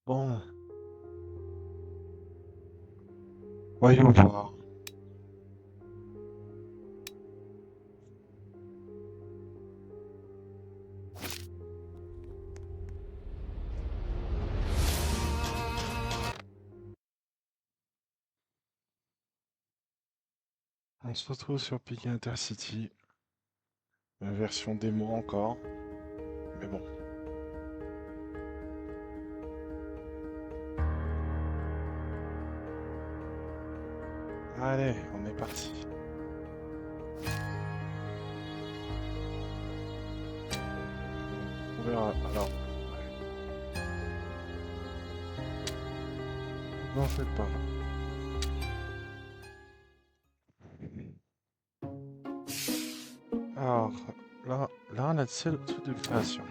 Bon, voyons voir. On se retrouve sur Pig Intercity, version démo encore, mais bon. Allez, on est parti. On verra. Alors, n'en faites pas. Alors, là on a le truc de création.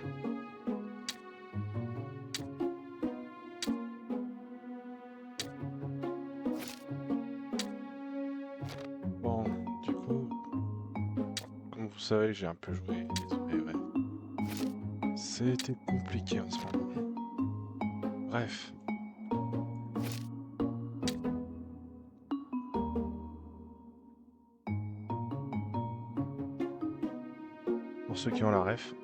Bon, du coup, comme vous savez, j'ai un peu joué, désolé, ouais. C'était compliqué en ce moment. Bref. Pour ceux qui ont la ref.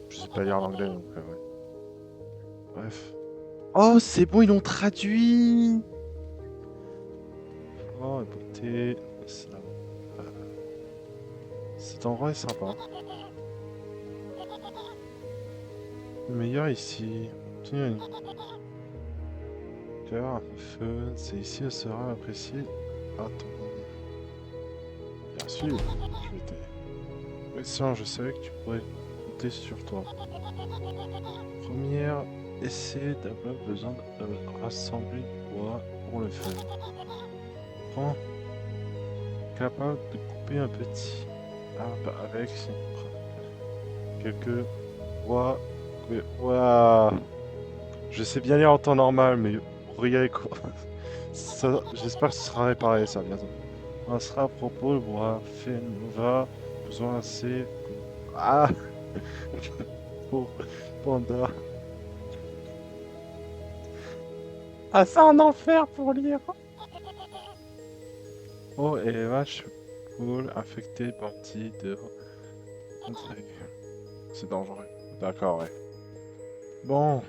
Je sais pas lire l'anglais, donc ouais. Bref. Oh, c'est bon, ils l'ont traduit! Oh, beauté. Cet endroit est sympa. Le meilleur ici. Tiens, une cœur, feu. C'est ici, elle sera appréciée. Attends. Bien sûr, je vais t'aider. Oui, ça, je savais que tu pourrais compter sur toi. Première, essaie d'avoir besoin de rassembler du bois pour le feu. Prends. Capable de couper un petit arbre avec quelques bois. Ouah. Je sais bien lire en temps normal, mais regardez quoi. J'espère que ce sera réparé ça bientôt. On sera à propos, le bois fait va besoin assez. Ah pour Panda. Ah, c'est un enfer pour lire. Oh, et vache, poule, infecté, bandit, de. C'est dangereux. D'accord, ouais. Bon,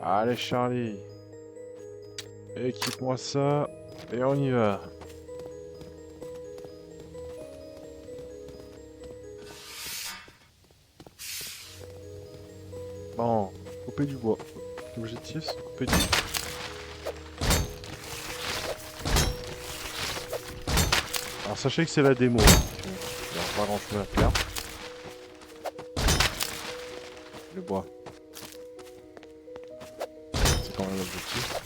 allez Charlie, équipe-moi ça et on y va. Bon, couper du bois. L'objectif, c'est couper du bois. Alors sachez que c'est la démo, donc il n'y a pas grand chose à faire. Le bois, c'est quand même l'objectif.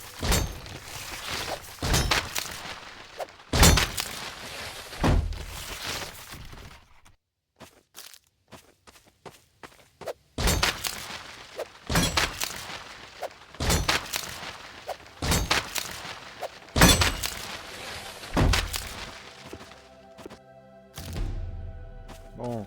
Bon.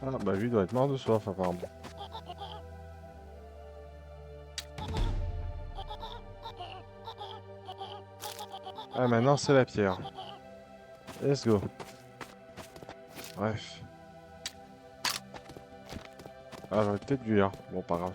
Ah bah lui doit être mort de soif apparemment. Ah maintenant c'est la pierre. Let's go. Bref. Ah j'aurais peut-être dû lire. Bon pas grave.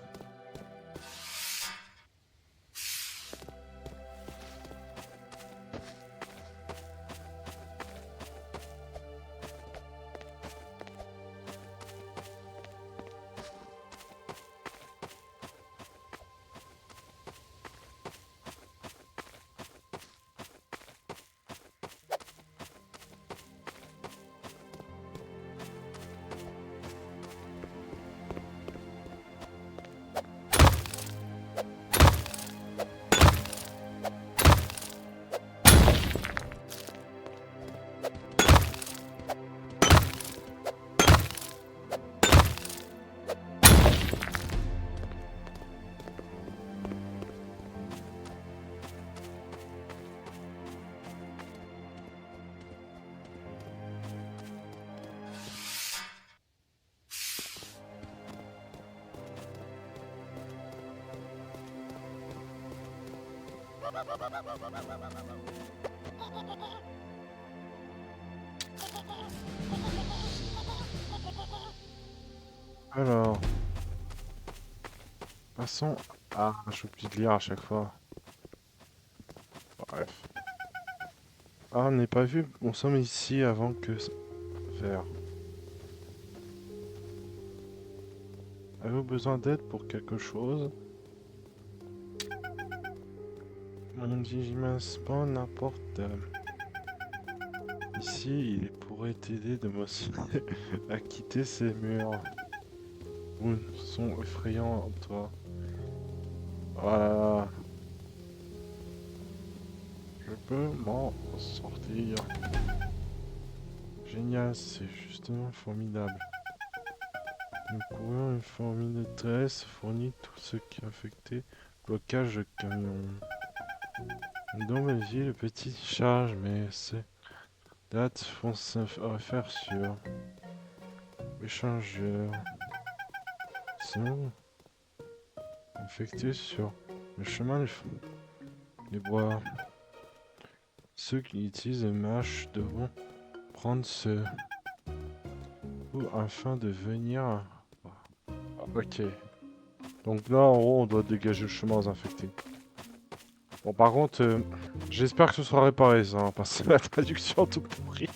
Alors, passons. Ah, je oublie de lire à chaque fois. Bref. Ah, on n'est pas vu. Nous sommes ici avant que vers. Avez-vous besoin d'aide pour quelque chose? Mon Digimaspan n'importe. Ici, il pourrait t'aider de motiver à quitter ces murs. Où sont effrayants, toi. Voilà. Je peux m'en sortir. Génial, c'est justement formidable. Nous courons une formule de détresse fournit tout ce qui est affecté. Blocage de camion. Dans ma vie, le petit charge, mais ces dates font se réfère sur échangeur. Sinon, affecté sur le chemin des bois. Ceux qui utilisent les mâches devront prendre ce coup afin de venir. Ok. Donc là, en gros, on doit dégager le chemin aux infectés. Bon, par contre, j'espère que ce sera réparé, ça, hein, parce que la traduction tout pourri.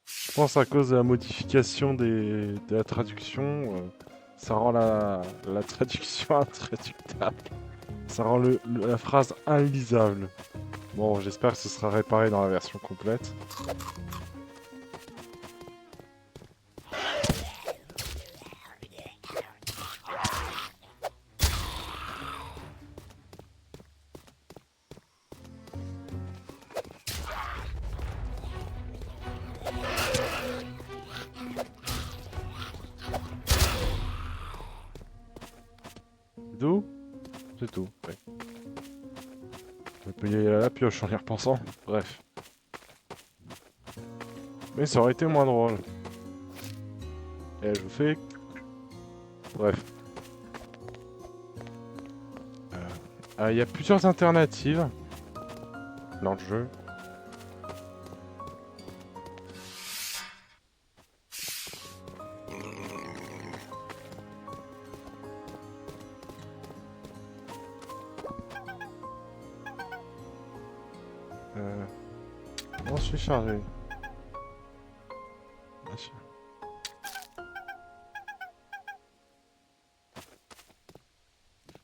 Je pense à cause de la modification de la traduction, ça rend la traduction intraductable. Ça rend la phrase inlisable. Bon, j'espère que ce sera réparé dans la version complète. D'où? C'est tout. Ouais. On peut y aller à la pioche en y repensant. Bref. Mais ça aurait été moins drôle. Et je vous fais... Bref. Il y a plusieurs alternatives dans le jeu. Non, je suis chargé.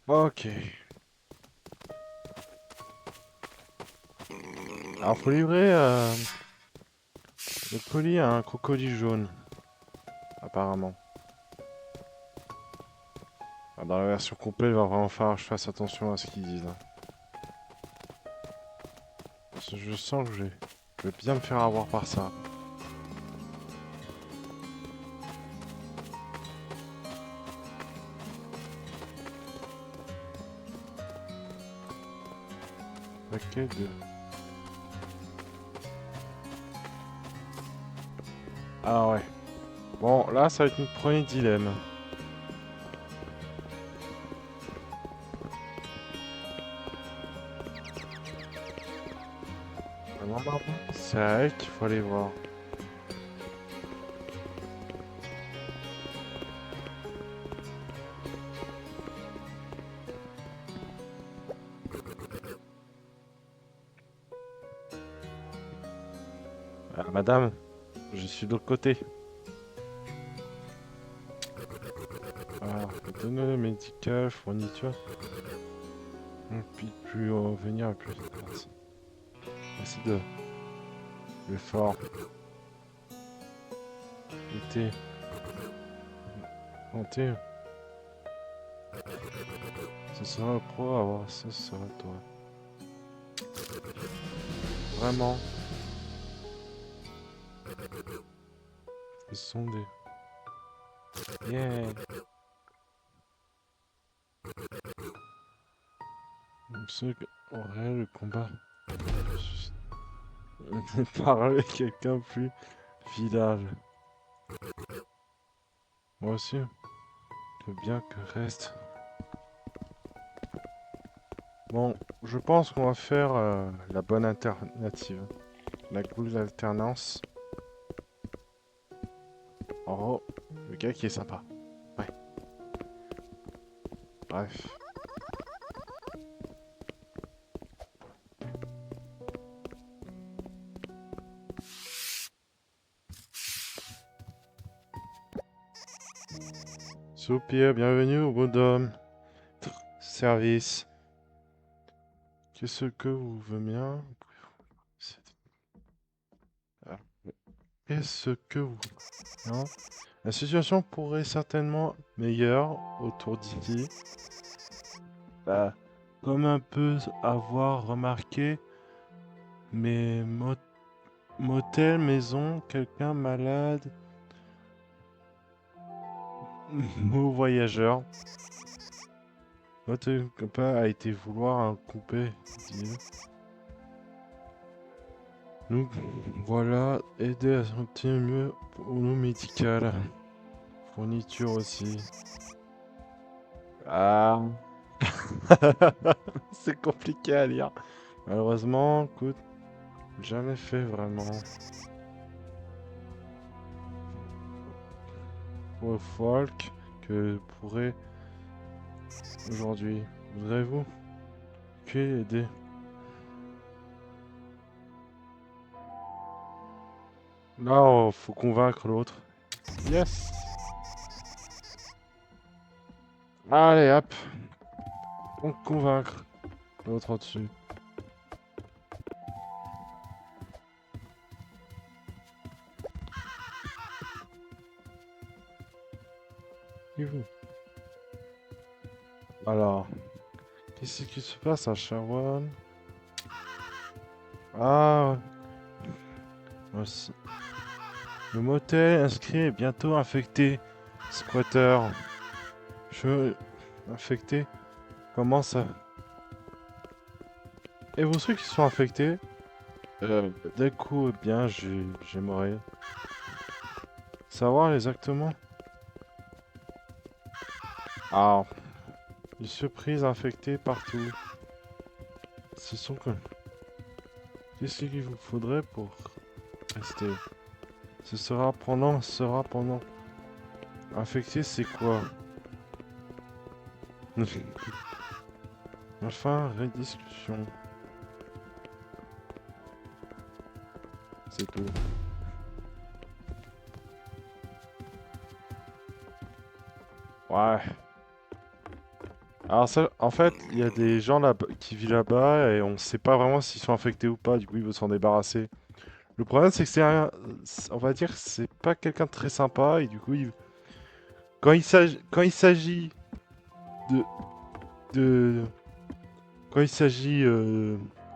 Ok. Alors, faut livrer le colis à un crocodile jaune. Apparemment. Dans la version complète, il va vraiment falloir que je fasse attention à ce qu'ils disent. Parce que je sens que je vais bien me faire avoir par ça. Paquet de... Ah ouais. Bon, là, ça va être notre premier dilemme. C'est à elle qu'il faut aller voir. Ah, madame, je suis de l'autre côté. Alors, donne médical, fourniture. Puis plus venir, plus merci. Merci de l'effort. Été. Santé. Ce sera pro à voir, ça sera toi. Vraiment. Ce sont des... Yeah. Ceux qui auraient le combat. Parler quelqu'un plus village. Moi aussi. Je veux bien que reste. Bon, je pense qu'on va faire la bonne alternative. La good alternance. Oh, le gars qui est sympa. Ouais, bref. Soupir, bienvenue au bonhomme. Service. Qu'est-ce que vous voulez bien? Ah, qu'est-ce que vous... Non. La situation pourrait certainement meilleure autour d'ici. Bah, comme un peu avoir remarqué, mais motel, maison, quelqu'un malade, mot voyageur. Votre copain a été vouloir un coupé, dit-il. Nous voilà aider à sentir mieux pour nous médicales. Fourniture aussi. Ah, c'est compliqué à lire. Malheureusement, écoute, jamais fait vraiment. Pour folk que pourrait aujourd'hui. Voudrez-vous que aider? Là, faut convaincre l'autre. Yes! Allez, hop! On convaincre l'autre au-dessus. Et vous? Alors, qu'est-ce qui se passe à Sherwan? Ah, ouais. Le motel inscrit est bientôt infecté. Squatter. Je... Infecté? Comment ça? Et vous ceux qui sont infectés? D'un coup, eh bien, j'aimerais savoir exactement. Ah, une surprise infectée partout. Ce sont que... Qu'est-ce qu'il vous faudrait pour rester? Sera pendant. Infecté, c'est quoi? Enfin, rediscussion. C'est tout. Ouais. Alors ça, en fait, il y a des gens là qui vivent là-bas et on sait pas vraiment s'ils sont infectés ou pas, du coup ils veulent s'en débarrasser. Le problème c'est que on va dire, que c'est pas quelqu'un de très sympa et du coup, quand il s'agit de, de, quand il s'agit,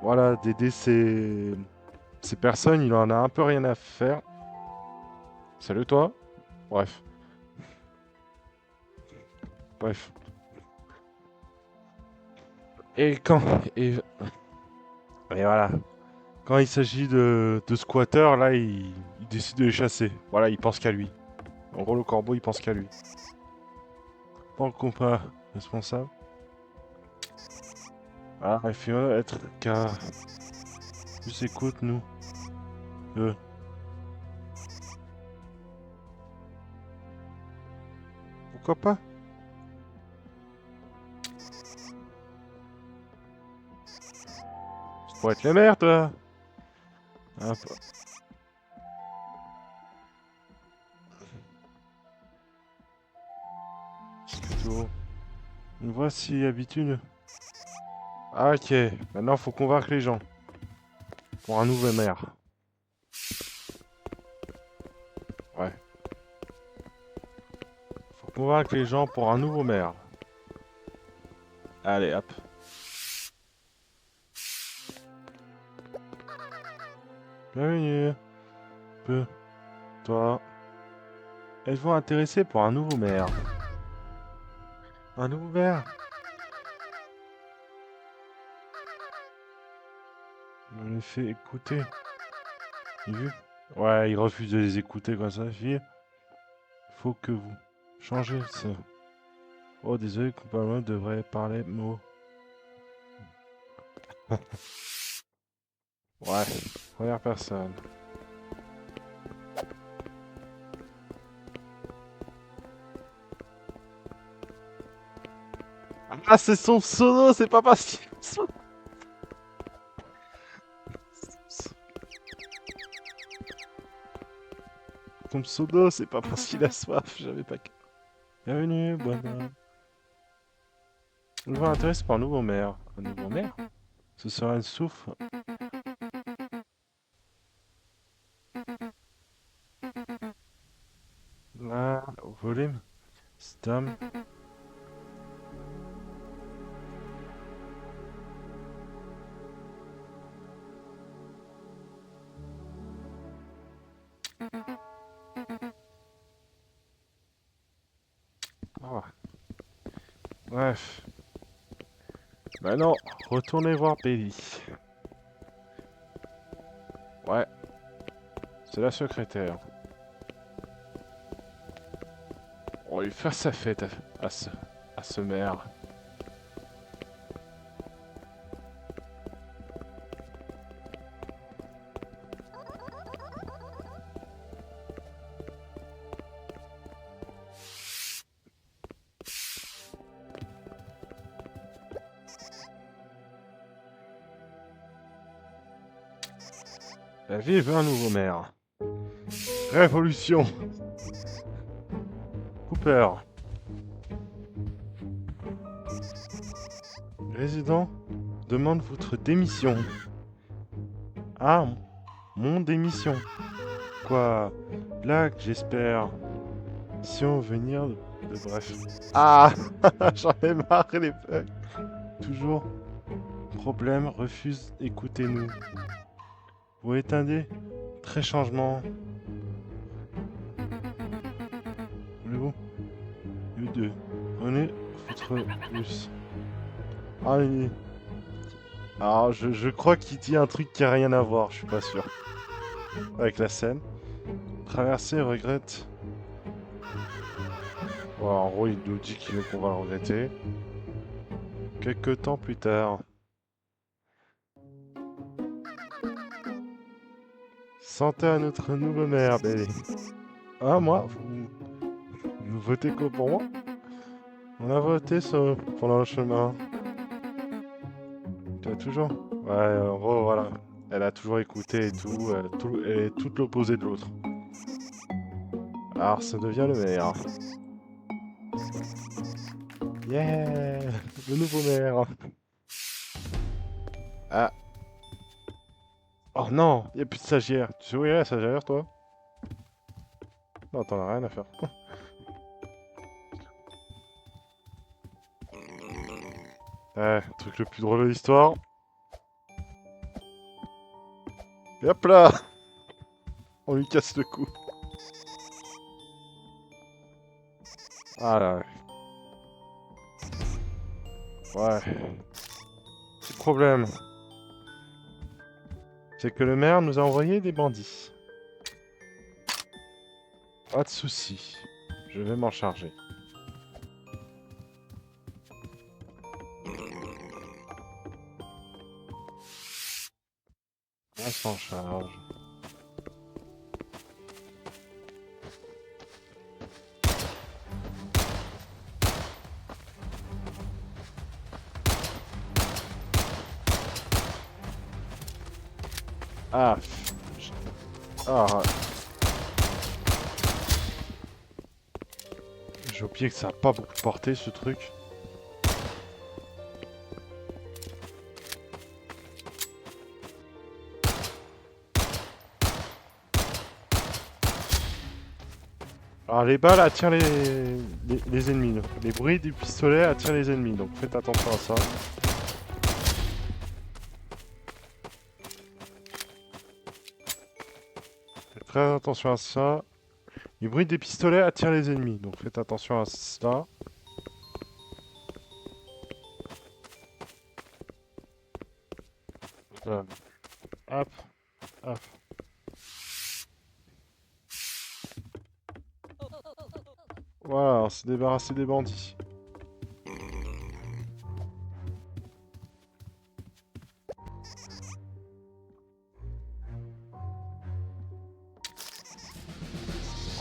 voilà, d'aider ces personnes, il en a un peu rien à faire. Salut toi. Bref, bref. Et quand, et, et voilà. Quand il s'agit de squatteurs, là, il décide de les chasser. Voilà, il pense qu'à lui. En gros, le corbeau, il pense qu'à lui. Pas le compas responsable. Ah, il fait être qu'à... Plus écoute, nous. Euh, Pourquoi pas? C'est pour être le maire, toi. Ah, c'est tout. Voici habitude. Ah, ok. Maintenant, faut convaincre les gens. Pour un nouveau maire. Ouais. Faut convaincre les gens pour un nouveau maire. Allez, hop. Bienvenue. Peu. Toi. Êtes-vous intéressé pour un nouveau maire? Un nouveau maire? On les fait écouter. Vu? Ouais, il refuse de les écouter comme ça, fille. Faut que vous changez ça. Oh, désolé, complètement devrait parler mot. Ouais, première personne. Ah, c'est son pseudo, c'est pas parce qu'il a soif. Ton pseudo, c'est pas parce qu'il a soif, j'avais pas... Bienvenue, bonhomme. Nouveau intéressé par un nouveau maire. Un nouveau maire? Ce sera une souffle. Ah, au volume. Stom. Oh, bref. Maintenant, retournez voir Belly. Ouais, c'est la secrétaire. On va lui faire sa fête à ce maire. Vive un nouveau maire. Révolution. Cooper. Résident demande votre démission. Ah, mon démission. Quoi? Blague, j'espère. Si on venir bref. Ah, j'en ai marre les bugs. Toujours. Problème, refuse, écoutez-nous. Vous éteindez? Très changement. Voulez-vous? U2. Prenez votre bus. Allez. Alors, je crois qu'il dit un truc qui a rien à voir, je suis pas sûr. Avec la scène. Traverser, regrette. Bon, en gros, il nous dit qu'on va le regretter. Quelques temps plus tard. Santé à notre nouveau maire, Belly. Ah, moi? Vous votez quoi pour moi? On a voté ça pendant le chemin. Tu as toujours? Ouais, en gros, voilà. Elle a toujours écouté et tout. Elle est toute l'opposé de l'autre. Alors, ça devient le maire. Yeah! Le nouveau maire. Ah. Oh non! Il n'y a plus de stagiaire. Tu sais où est la stagiaire, toi? Non, t'en as rien à faire. Ouais, le truc le plus drôle de l'histoire. Et hop là! On lui casse le cou. Ah là. Ouais. Petit problème. C'est que le maire nous a envoyé des bandits. Pas de soucis. Je vais m'en charger. On s'en charge. Ah. Ah. J'ai oublié que ça a pas beaucoup de portée ce truc. Alors les balles attirent les ennemis. Donc. Les bruits du pistolet attirent les ennemis. Donc faites attention à ça. Faites très attention à ça. Les bruits des pistolets attirent les ennemis. Donc faites attention à ça. Hop. Hop. Voilà, on s'est débarrassé des bandits.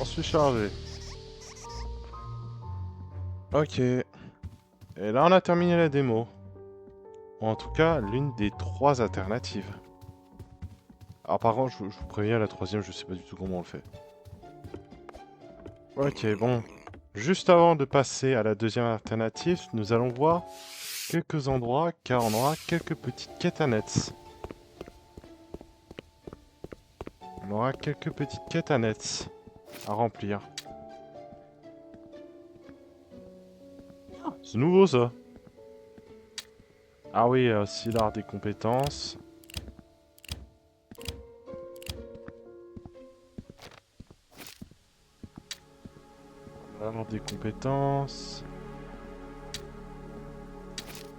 On suis chargé. Ok. Et là, on a terminé la démo. Ou en tout cas, l'une des 3 alternatives. Alors par contre, je vous préviens, la 3e, je sais pas du tout comment on le fait. Ok, bon. Juste avant de passer à la 2e alternative, nous allons voir quelques endroits, car on aura quelques petites quêtes annexes. On aura quelques petites quêtes annexes à remplir. Ah, c'est nouveau ça. Ah oui, aussi l'art des compétences. L'art des compétences.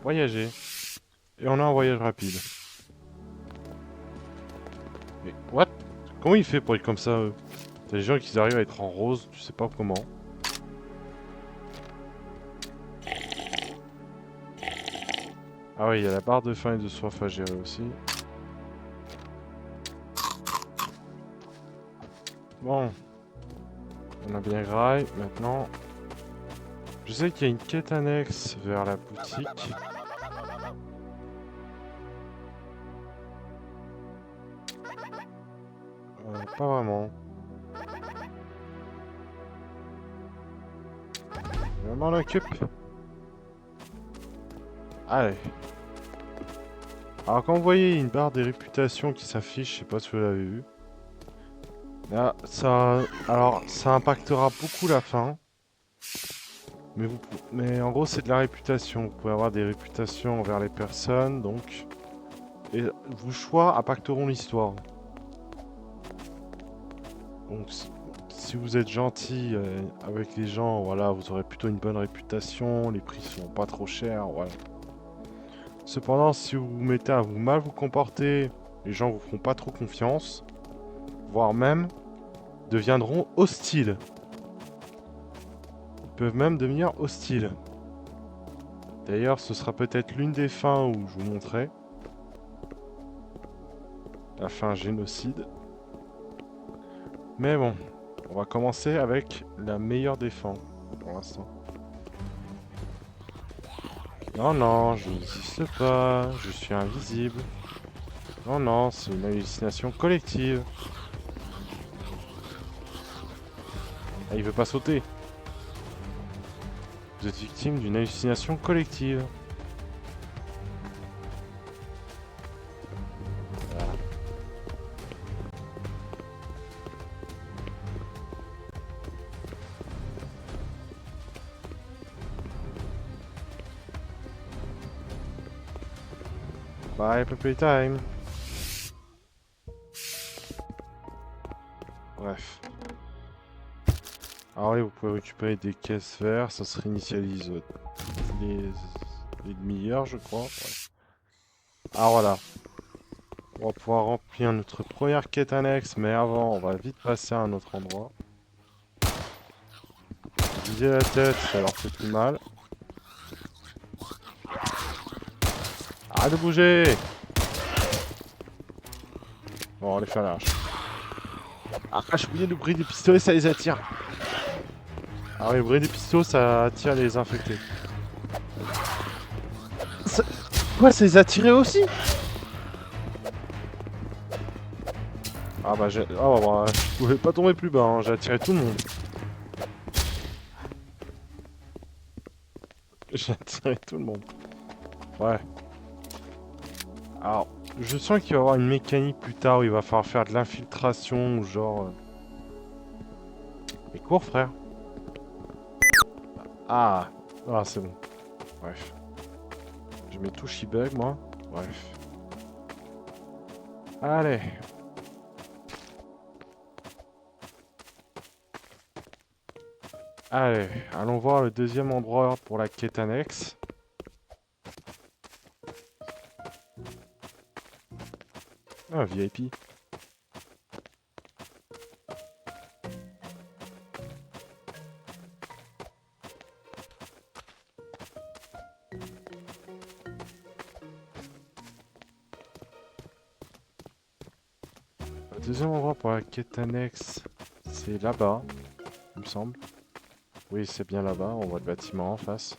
Voyager. Et on a un voyage rapide. Mais what? Comment il fait pour être comme ça eux? T'as des gens qui arrivent à être en rose, tu sais pas comment. Ah oui, il y a la barre de faim et de soif à gérer aussi. Bon. On a bien graille, maintenant. Je sais qu'il y a une quête annexe vers la boutique. Pas vraiment. Je m'en occupe. Allez. Alors quand vous voyez une barre des réputations qui s'affiche, je sais pas si vous l'avez vu. Là, ça impactera beaucoup la fin. Mais en gros, c'est de la réputation. Vous pouvez avoir des réputations envers les personnes, donc. Et vos choix impacteront l'histoire. Donc, si vous êtes gentil avec les gens, voilà, vous aurez plutôt une bonne réputation. Les prix sont pas trop chers, voilà. Cependant, si vous vous mettez à vous mal vous comporter, les gens vous feront pas trop confiance, voire même deviendront hostiles. Ils peuvent même devenir hostiles. D'ailleurs, ce sera peut-être l'une des fins où je vous montrerai. La fin génocide. Mais bon, on va commencer avec la meilleure des fins, pour l'instant. Non, non, je n'existe pas, je suis invisible. Non, non, c'est une hallucination collective. Ah, il veut pas sauter. Vous êtes victime d'une hallucination collective. Bye, puppy time. Bref. Alors oui, vous pouvez récupérer des caisses vertes, ça se réinitialise les demi-heures, je crois. Ouais. Ah voilà. On va pouvoir remplir notre première quête annexe, mais avant, on va vite passer à un autre endroit. Viser la tête, ça leur fait plus mal. Arrête de bouger! Bon, on va les faire lâche. Ah, j'ai oublié le bruit des pistolets, ça les attire. Ah oui, le bruit des pistolets, ça attire les infectés. Quoi, ça les a tirés aussi? Ah bah, je pouvais pas tomber plus bas, hein. J'ai attiré tout le monde. J'ai attiré tout le monde. Ouais. Alors, je sens qu'il va y avoir une mécanique plus tard où il va falloir faire de l'infiltration ou genre... Mais cours, frère. Ah, ah c'est bon. Bref. Je mets touche bug moi. Bref. Allez. Allez, allons voir le deuxième endroit pour la quête annexe. Ah, VIP. Le deuxième endroit pour la quête annexe, C'est là-bas, il me semble. Oui, c'est bien là-bas, on voit le bâtiment en face.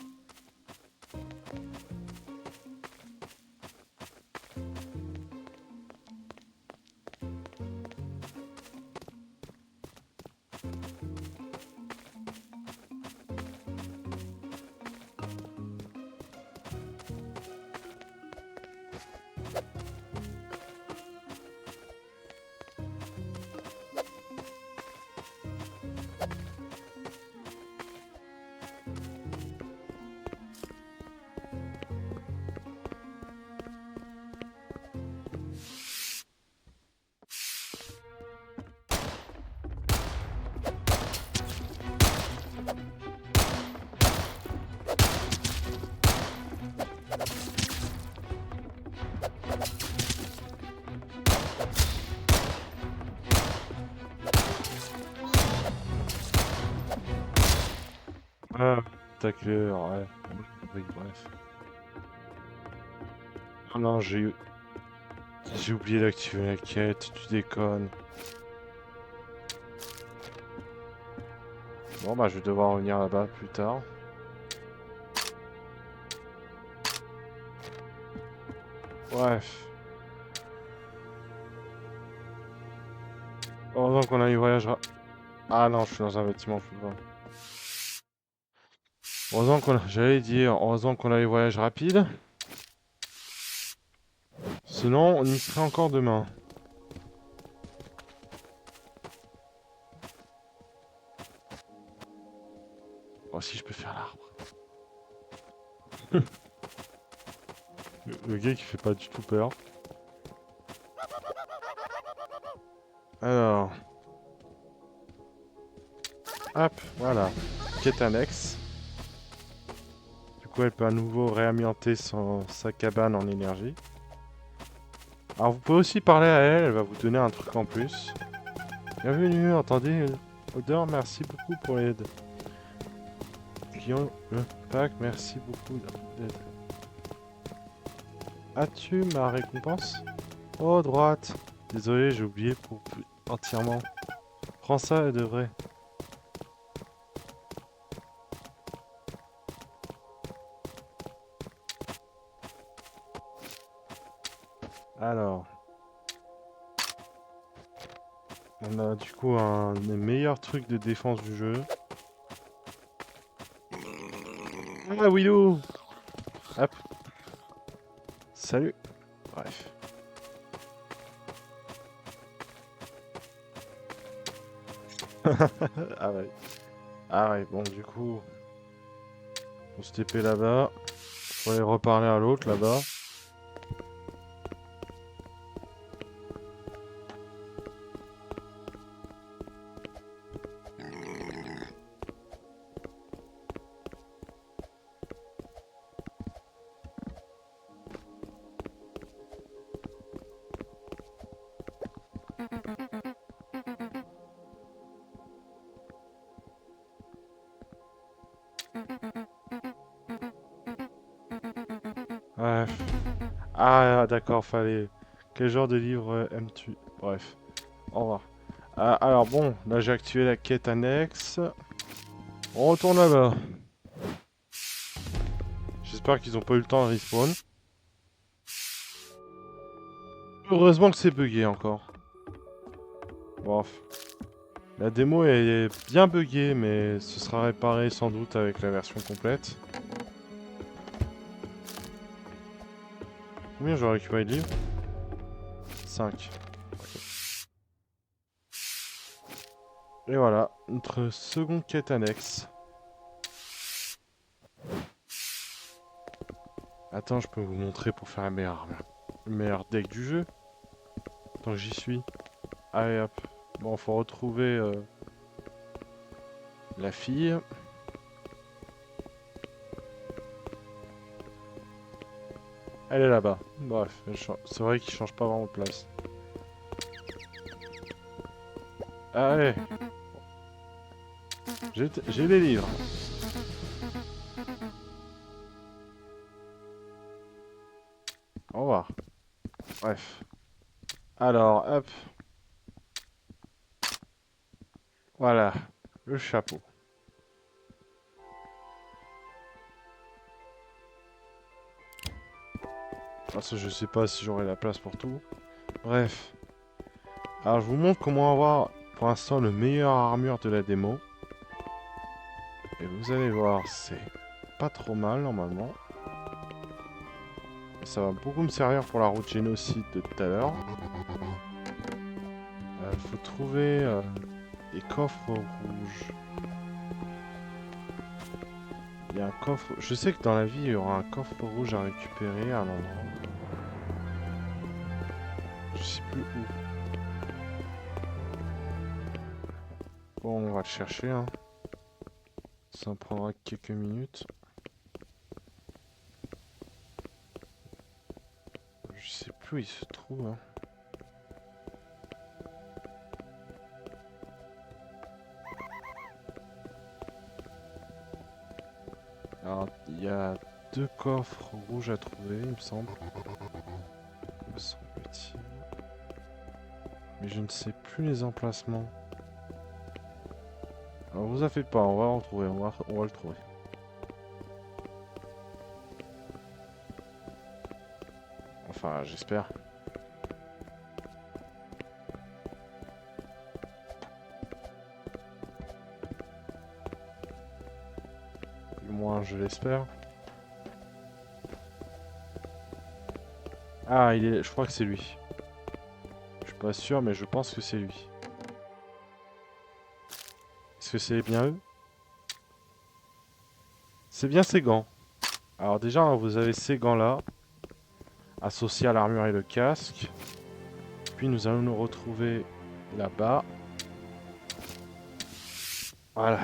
Ah, tacleur, ouais. Oui, bref. Ah non, j'ai oublié d'activer la quête, tu déconnes. Bon, bah, je vais devoir revenir là-bas plus tard. Bref. Heureusement qu'on a eu voyage. Ah non, je suis dans un bâtiment plus loin. Heureusement qu'on a... J'allais dire, heureusement qu'on a eu voyage rapide. Sinon, on y serait encore demain. Oh, si je peux faire l'arbre. Le gars qui fait pas du tout peur. Alors, hop, voilà. Quête annexe. Du coup, elle peut à nouveau réambienter sa cabane en énergie. Alors, vous pouvez aussi parler à elle, elle va vous donner un truc en plus. Bienvenue, entendez odeur, merci beaucoup pour l'aide. Guillaume, le pack, merci beaucoup d'aide. As-tu ma récompense? Oh, droite. Désolé, j'ai oublié entièrement. Prends ça, elle devrait. Alors. On a du coup un des meilleurs trucs de défense du jeu. Ah, Willow! Hop. Salut. Bref. Ah ouais. Ah ouais, bon, du coup, on se TP là-bas. Faut aller reparler à l'autre là-bas. Ouais. Ah, d'accord, fallait. Quel genre de livre aimes-tu? Bref, au revoir. Ah, alors bon, là j'ai activé la quête annexe. On retourne là-bas. J'espère qu'ils ont pas eu le temps de respawn. Heureusement que c'est bugué encore. Bref. La démo est bien buggée, mais ce sera réparé sans doute avec la version complète. Combien j'aurais récupéré de livres? 5. Et voilà, notre seconde quête annexe. Attends, je peux vous montrer pour faire le meilleur deck du jeu. Tant que j'y suis. Allez hop. Bon, faut retrouver la fille. Elle est là-bas. Bref, c'est vrai qu'il change pas vraiment de place. Allez. J'ai les livres. Au revoir. Bref. Alors, hop. Voilà, le chapeau. Parce que je sais pas si j'aurai la place pour tout. Bref. Alors je vous montre comment avoir pour l'instant le meilleur armure de la démo. Et vous allez voir, c'est pas trop mal normalement. Ça va beaucoup me servir pour la route génocide de tout à l'heure. Il faut trouver des coffres rouges. Il y a un coffre... Je sais que dans la vie, il y aura un coffre rouge à récupérer à un endroit. Je sais plus où. Bon, on va le chercher, hein. Ça en prendra quelques minutes. Je sais plus où il se trouve, hein. Alors, il y a 2 coffres rouges à trouver, il me semble. Me semble-t-il. Mais je ne sais plus les emplacements. Alors, vous en faites pas, on va en trouver, on va le trouver. Enfin, j'espère. Du moins, je l'espère. Ah, je crois que c'est lui. Je suis pas sûr, mais je pense que c'est lui. Est-ce que c'est bien eux? C'est bien ces gants. Alors déjà, vous avez ces gants-là, associés à l'armure et le casque. Puis nous allons nous retrouver là-bas. Voilà.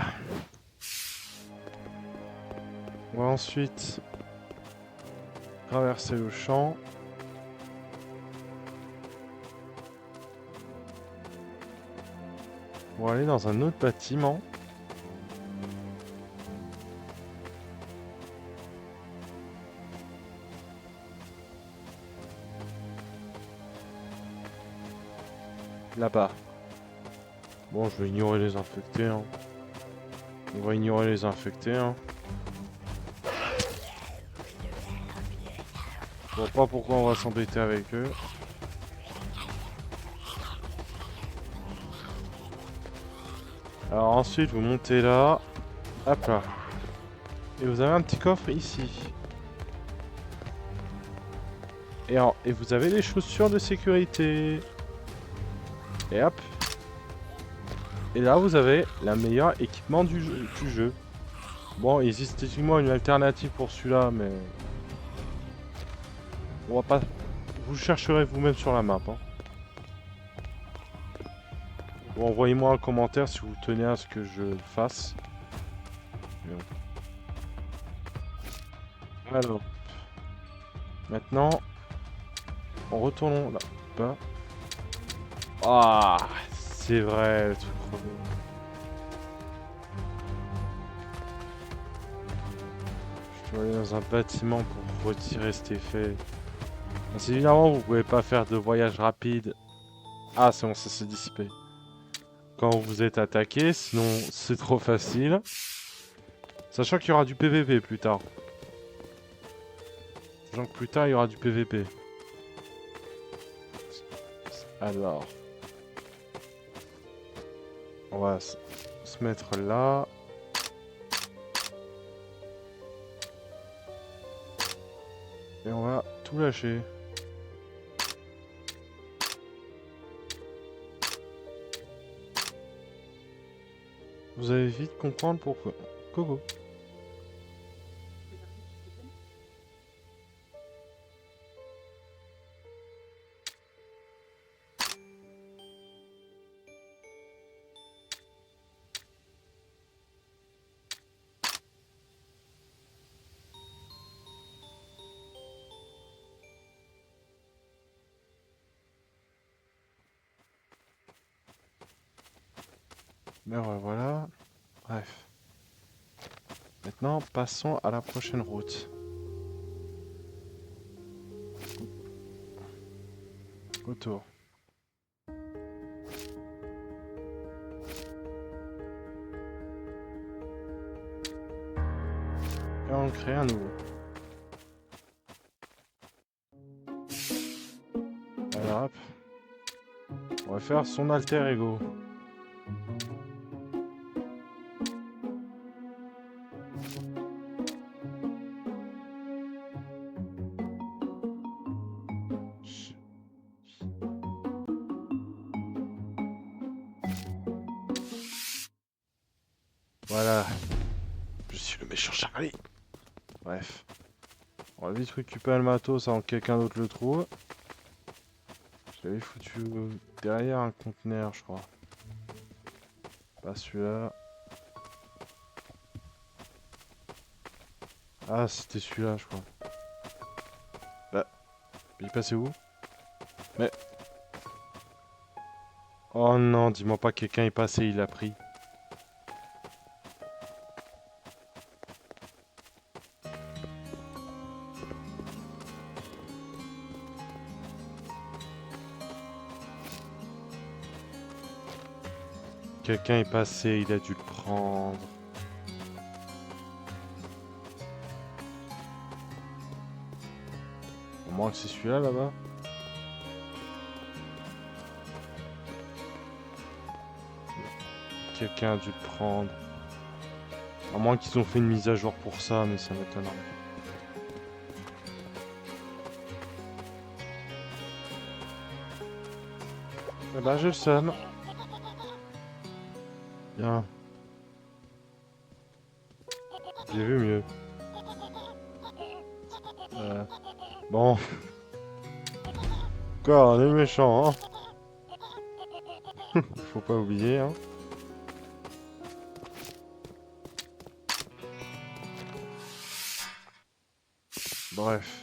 On va ensuite traverser le champ. On va aller dans un autre bâtiment. Là-bas. Bon, je vais ignorer les infectés, hein. On va ignorer les infectés, hein. Je vois pas pourquoi on va s'embêter avec eux. Alors ensuite, vous montez là. Hop là. Et vous avez un petit coffre ici. Et vous avez les chaussures de sécurité. Et hop. Et là, vous avez la meilleure équipement du jeu. Bon, il existe techniquement une alternative pour celui-là, mais... On va pas... Vous le chercherez vous-même sur la map, hein. Bon, envoyez-moi un commentaire si vous tenez à ce que je fasse. Alors, maintenant, retournons là-bas. Ah, c'est vrai, le truc relou. Je dois aller dans un bâtiment pour retirer cet effet. Parce évidemment, vous pouvez pas faire de voyage rapide. Ah, c'est bon, ça s'est dissipé. Quand vous êtes attaqué, sinon c'est trop facile. Sachant qu'il y aura du PVP plus tard. Sachant que plus tard, il y aura du PVP. Alors... On va se mettre là. Et on va tout lâcher. Vous allez vite comprendre pourquoi. Coco. Mais voilà. Bref. Maintenant, passons à la prochaine route. Retour. Et on crée un nouveau. Alors hop. On va faire son alter ego. Voilà. Je suis le méchant Charlie. Bref. On va vite récupérer le matos avant que quelqu'un d'autre le trouve. Je l'avais foutu derrière un conteneur, je crois. Pas celui-là. Ah, c'était celui-là, je crois. Bah, il est passé où? Mais... Oh non, dis-moi pas que quelqu'un est passé, il l'a pris. Quelqu'un est passé, il a dû le prendre. Au moins que c'est celui-là, là-bas. Quelqu'un a dû le prendre. À moins qu'ils ont fait une mise à jour pour ça, mais ça m'étonnerait. Eh ben, j'ai le seum. Bien. J'ai vu mieux. Bon. Quoi, on est méchant, hein. Faut pas oublier, hein. Bref.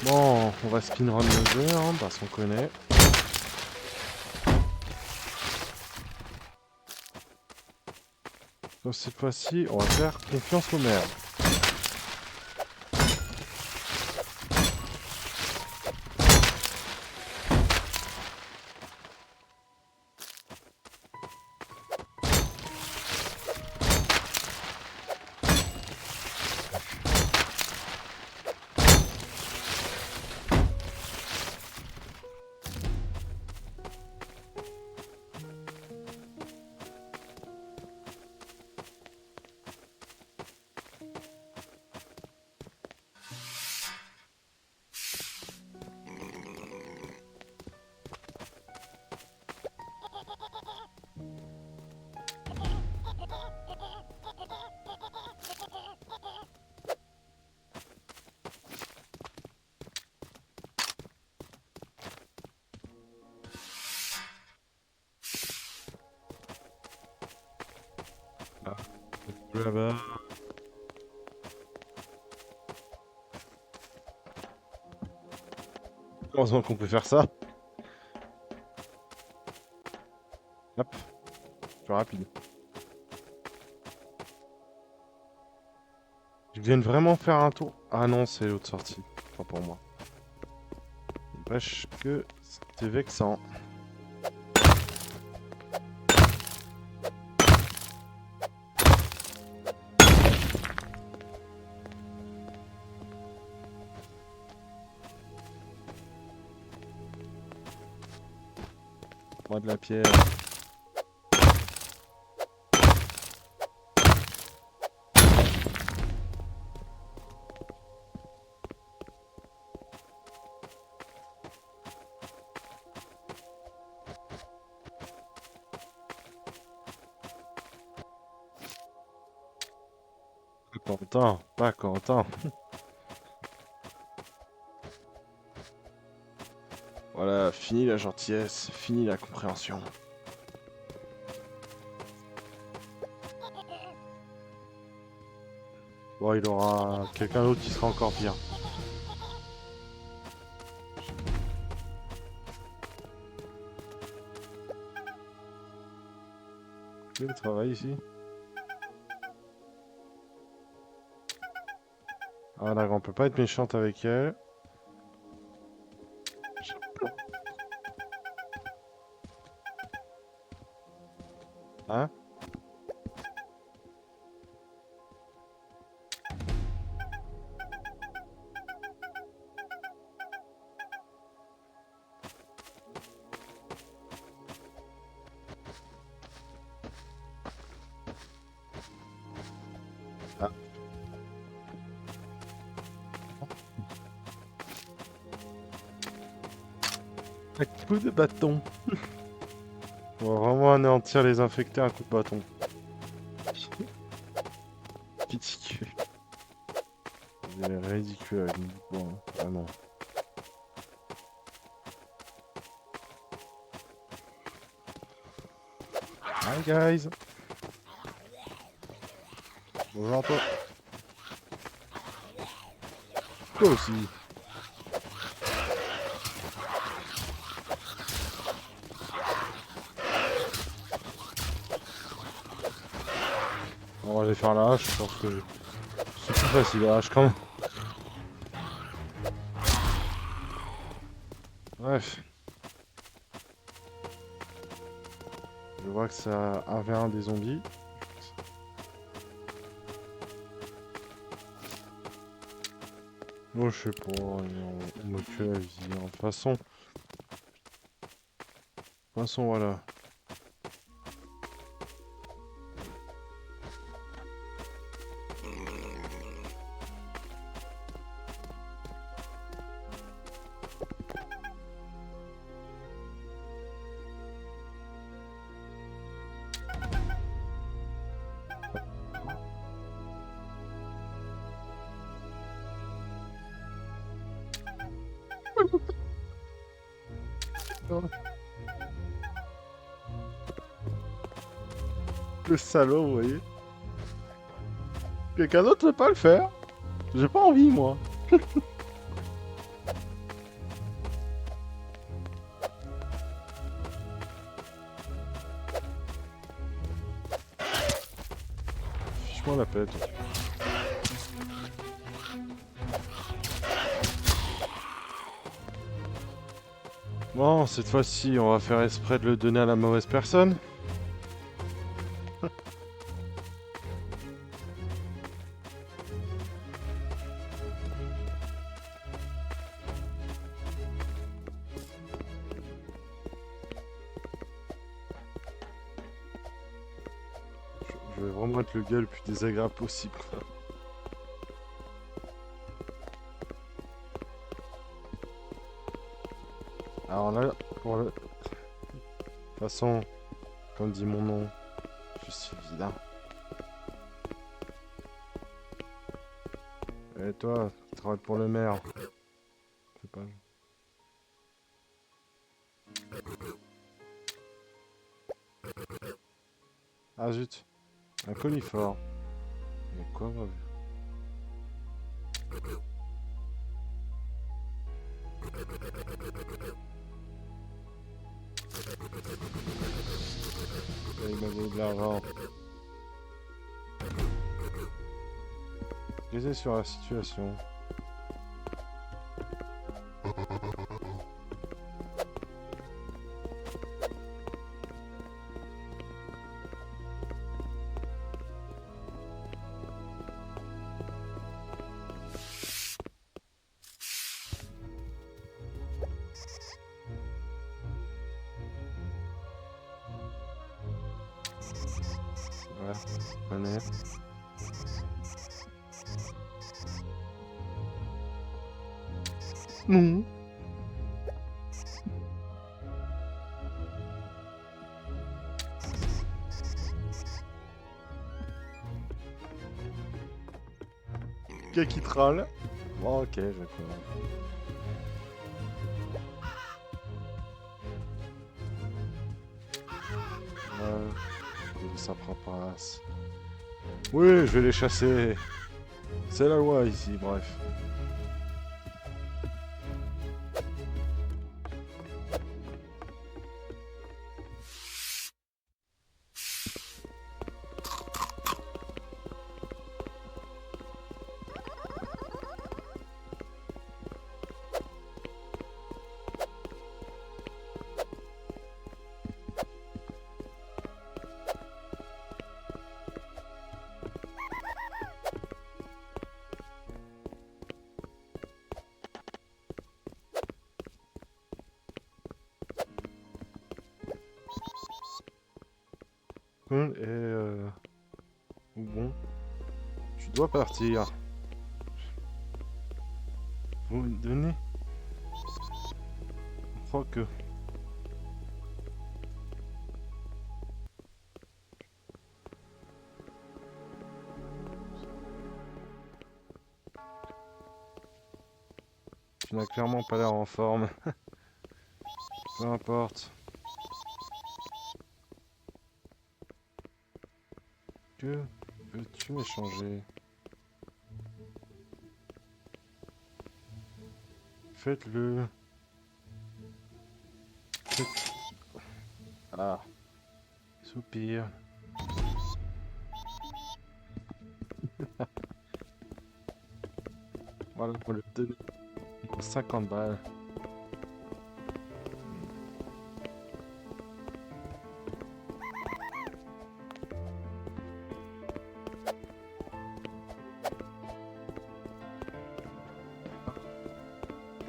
Bon, on va speedrun le jeu, hein, parce qu'on connaît. Donc cette fois-ci, on va faire confiance au maire. Ah, là-bas. Heureusement qu'on peut faire ça. Hop, plus rapide. Je viens de vraiment faire un tour. Ah non, c'est l'autre sortie. Pas pour moi. N'empêche que c'était vexant. Moi de la pierre. Pas content, pas content. Voilà, fini la gentillesse, fini la compréhension. Bon, il aura quelqu'un d'autre qui sera encore pire. Qui travaille ici? Ah d'accord, on peut pas être méchante avec elle. Un coup de bâton. On va vraiment anéantir les infectés à un coup de bâton. Ridicule. C'est ridicule avec une bon, vraiment. Hi guys. Bonjour toi. Toi aussi. On va aller faire la hache, je pense que c'est plus facile la hache quand même. Bref. Je vois que ça avait un des zombies. Moi je sais pas, on me tue la vie. De toute façon, voilà. Le salaud, vous voyez. Quelqu'un d'autre ne peut pas le faire. J'ai pas envie, moi. Fiche-moi la pète. Bon, cette fois-ci, on va faire exprès de le donner à la mauvaise personne. Je vais vraiment être le gars le plus désagréable possible, quoi. Alors là, pour le... De toute façon, comme dit mon nom, je suis vilain. Et toi, tu travailles pour le maire. C'est pas... Ah zut, un colifort. Mais quoi, moi? Il m'a donné de l'argent. Lisez sur la situation. Ouais, je connais. Non. Gars qui troll. Bon, ok, je comprends. Ça prend pas. Oui, je vais les chasser. C'est la loi ici, bref. Et bon, tu dois partir. Vous me donnez? Je crois que Tu n'as clairement pas l'air en forme. Peu importe. Que veux-tu m'échanger? Faites-le. Faites... Ah, soupir. Voilà, on le donne 50 balles.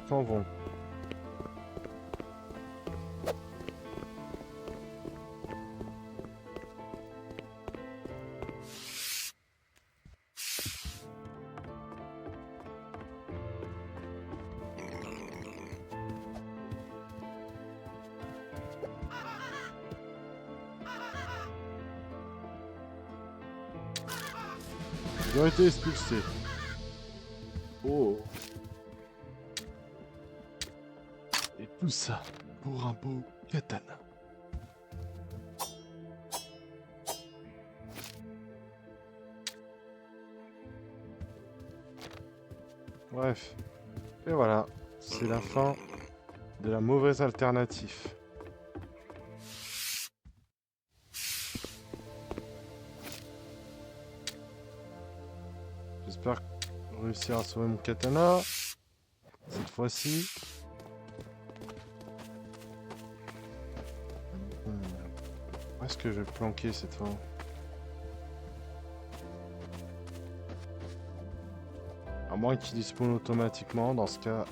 S'en vont. Ils ont été expulsés. Oh. Et tout ça pour un beau katana. Bref. Et voilà. C'est la fin de la mauvaise alternative. J'espère réussir à sauver mon katana. Cette fois-ci. Où est-ce que je vais le planquer cette fois? À moins qu'il spawn automatiquement, dans ce cas...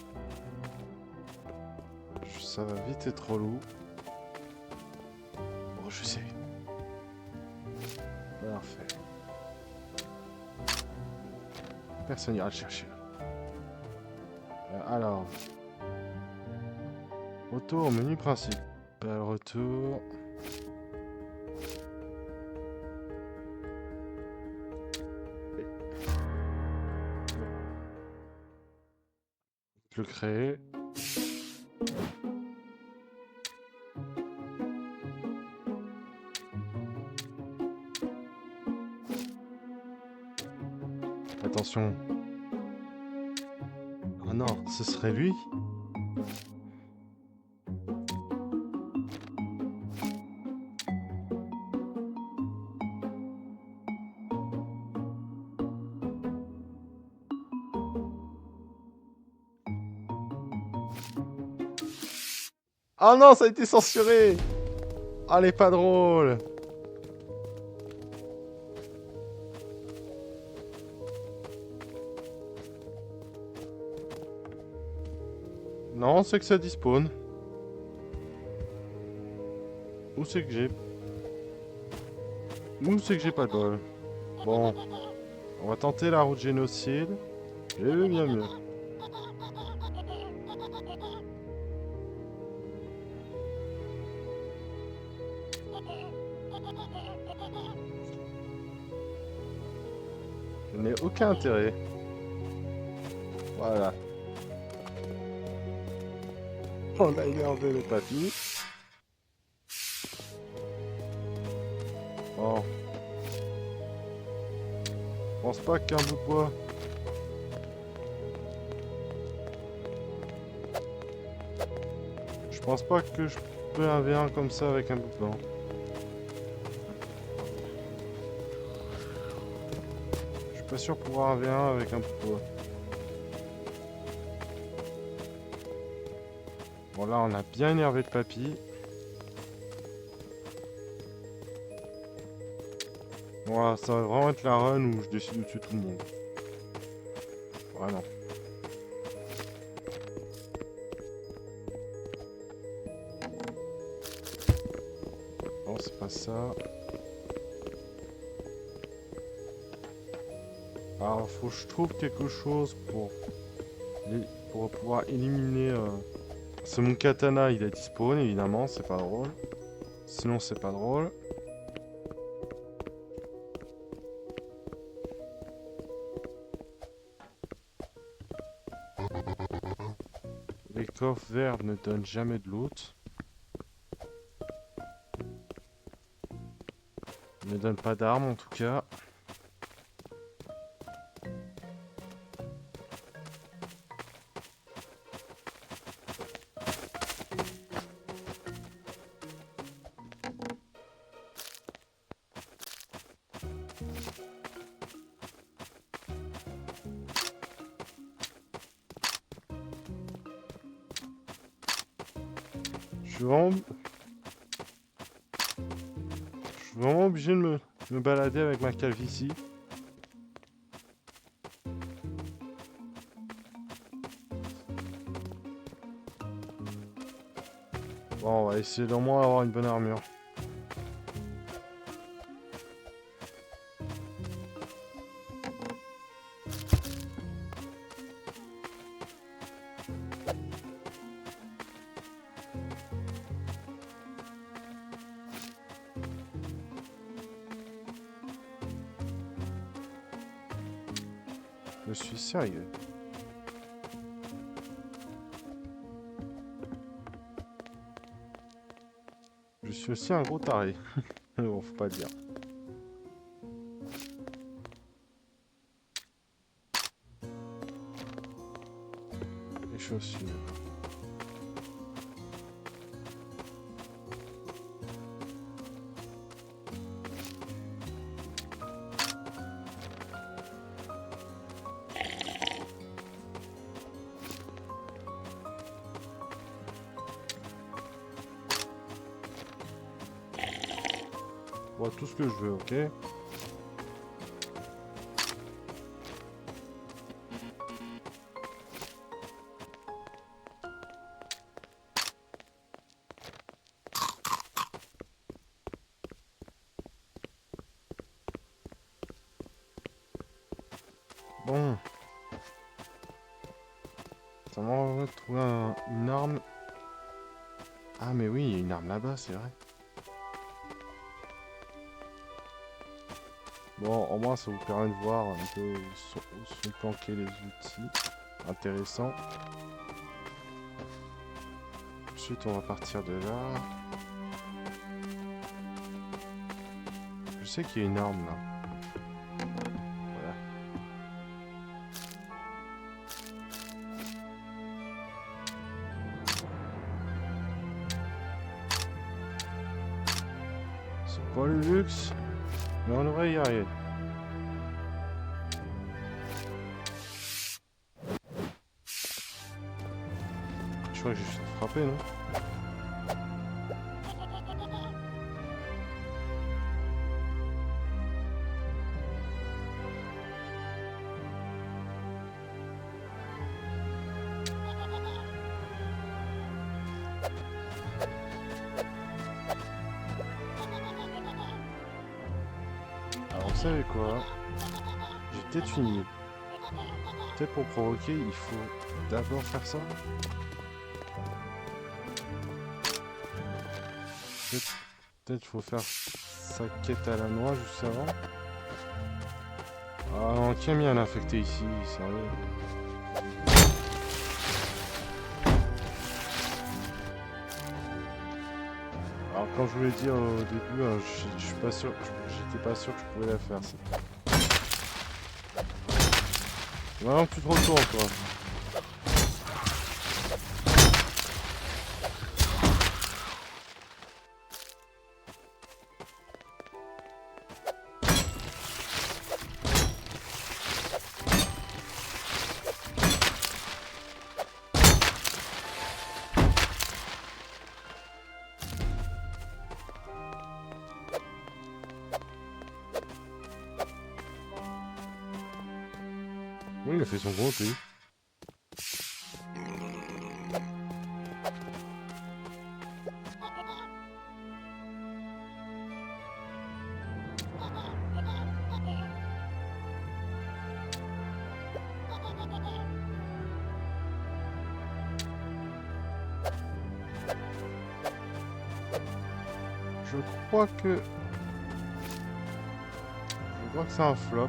Ça va vite être relou. Oh, je sais. Parfait. Personne n'ira le chercher. Alors. Retour au menu principal. Retour. Je le crée. Attention. Oh non, ce serait lui? Oh non, ça a été censuré! Ah, elle est pas drôle! Non, c'est que ça despawn. Où c'est que j'ai... Où c'est que j'ai pas de bol? Bon. On va tenter la route génocide. J'ai vu bien mieux. Je n'ai aucun intérêt. Voilà. On a énervé le papy. Bon. Je pense pas qu'un bout de bois. Je pense pas que je peux un V1 comme ça avec un bout de bois. Je suis pas sûr de pouvoir un V1 avec un bout de bois. Bon là on a bien énervé le papy. Voilà, ça va vraiment être la run où je décide de tuer tout le monde. Vraiment. Non, c'est pas ça. Alors, faut que je trouve quelque chose pour pouvoir éliminer... C'est mon katana, il a despawn, évidemment, c'est pas drôle. Sinon, c'est pas drôle. coffre vert ne donne jamais de loot. Ne donne pas d'armes en tout cas. Je suis vraiment obligé de me balader avec ma calvitie. Bon, on va essayer d'au moins avoir une bonne armure. Je suis sérieux. Je suis aussi un gros taré. Bon, faut pas le dire. Les chaussures. Bon, tout ce que je veux, ok? Bon. Ça m'a trouvé une arme. Ah mais oui, il y a une arme là-bas, c'est vrai. Bon, au moins ça vous permet de voir un peu où sont planqués les outils. Intéressant. Ensuite, on va partir de là. Je sais qu'il y a une arme là. Voilà. C'est pas le luxe, mais on devrait y arriver. Je crois que j'ai juste frappé, non? Alors, vous savez quoi? J'ai peut-être une idée. Peut-être pour provoquer, il faut d'abord faire ça. Peut-être qu'il faut faire sa quête à la noix juste avant. Ah non, qui a mis un infecté ici, sérieux? Alors comme je vous l'ai dit au début, je suis pas sûr, j'étais pas sûr que je pouvais la faire. Maintenant que tu te retournes toi. Oui, il a fait son compte, lui. Je crois que c'est un flop.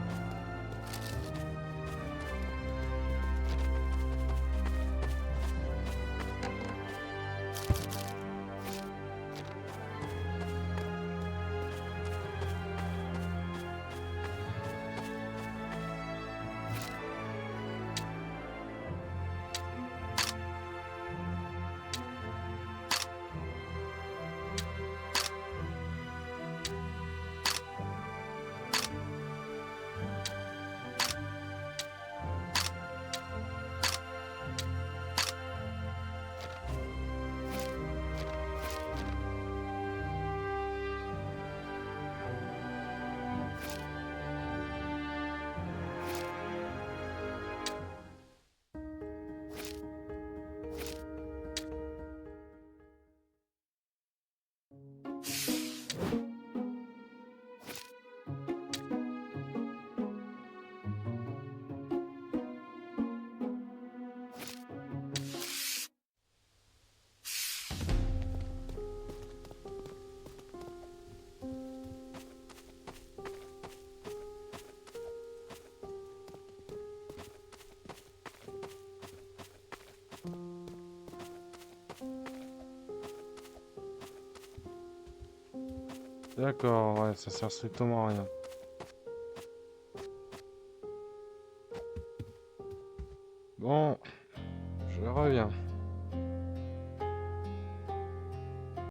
D'accord, ouais, ça sert strictement à rien. Bon,